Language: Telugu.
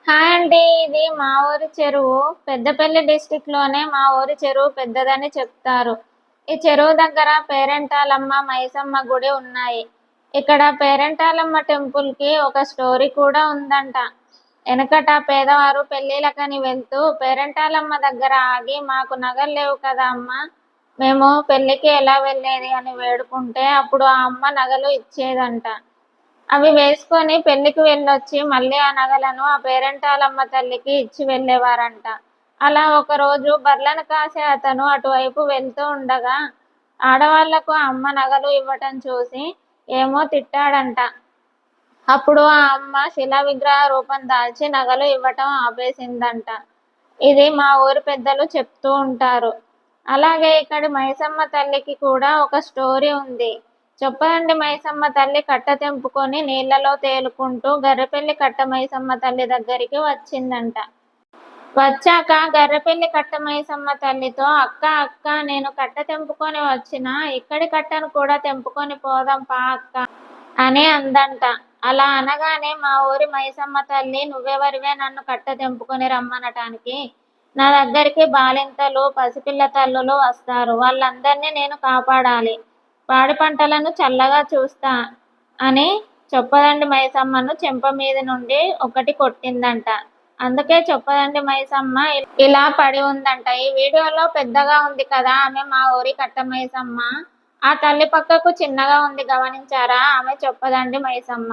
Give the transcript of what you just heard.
హాయ్ అండి. ఇది మా ఊరి చెరువు. పెద్దపల్లి డిస్టిక్ లోనే మా ఊరి చెరువు పెద్దదని చెప్తారు. ఈ చెరువు దగ్గర పేరెంటాలమ్మ మైసమ్మ గుడి ఉన్నాయి. ఇక్కడ పేరెంటాలమ్మ టెంపుల్ కి ఒక స్టోరీ కూడా ఉందంట. వెనకట పేదవారు పెళ్లిళ్ళకని వెళ్తూ పేరెంటాలమ్మ దగ్గర ఆగి, మాకు నగలు లేవు కదా అమ్మ, మేము పెళ్లికి ఎలా వెళ్ళేది అని వేడుకుంటే అప్పుడు ఆ అమ్మ నగలు ఇచ్చేదంట. అవి వేసుకొని పెళ్లికి వెళ్ళొచ్చి మళ్ళీ ఆ నగలను ఆ పేరెంటాలమ్మ తల్లికి ఇచ్చి వెళ్ళేవారంట. అలా ఒకరోజు బర్లను కాసే అతను అటువైపు వెళ్తూ ఉండగా ఆడవాళ్లకు ఆ అమ్మ నగలు ఇవ్వటం చూసి ఏమో తిట్టాడంట. అప్పుడు ఆ అమ్మ శిలా విగ్రహ రూపం దాల్చి నగలు ఇవ్వటం ఆపేసిందంట. ఇది మా ఊరి పెద్దలు చెప్తూ ఉంటారు. అలాగే ఇక్కడి మైసమ్మ తల్లికి కూడా ఒక స్టోరీ ఉంది. చొప్పదండి మైసమ్మ తల్లి కట్ట తెంపుకొని నీళ్లలో తేలుకుంటూ గర్రెపల్లి కట్ట మైసమ్మ తల్లి దగ్గరికి వచ్చిందంట. వచ్చాక గర్రెపల్లి కట్ట మైసమ్మ తల్లితో, అక్క అక్క, నేను కట్ట తెంపుకొని వచ్చిన, ఇక్కడి కట్టను కూడా తెంపుకొని పోదాం పా అక్క అని అందంట. అలా అనగానే మా ఊరి మైసమ్మ తల్లి, నువ్వెవరివే నన్ను కట్ట తెంపుకొని రమ్మనటానికి? నా దగ్గరికి బాలింతలు పసిపిల్ల తల్లులు వస్తారు, వాళ్ళందరినీ నేను కాపాడాలి, పాడి పంటలను చల్లగా చూస్తా అని చొప్పదండి మైసమ్మను చెంప మీద నుండి ఒకటి కొట్టిందంట. అందుకే చొప్పదండి మైసమ్మ ఇలా పడి ఉందంట. ఈ వీడియోలో పెద్దగా ఉంది కదా ఆమె మా ఊరి కట్ట మైసమ్మ, ఆ తల్లి పక్కకు చిన్నగా ఉంది గమనించారా, ఆమె చొప్పదండి మైసమ్మ.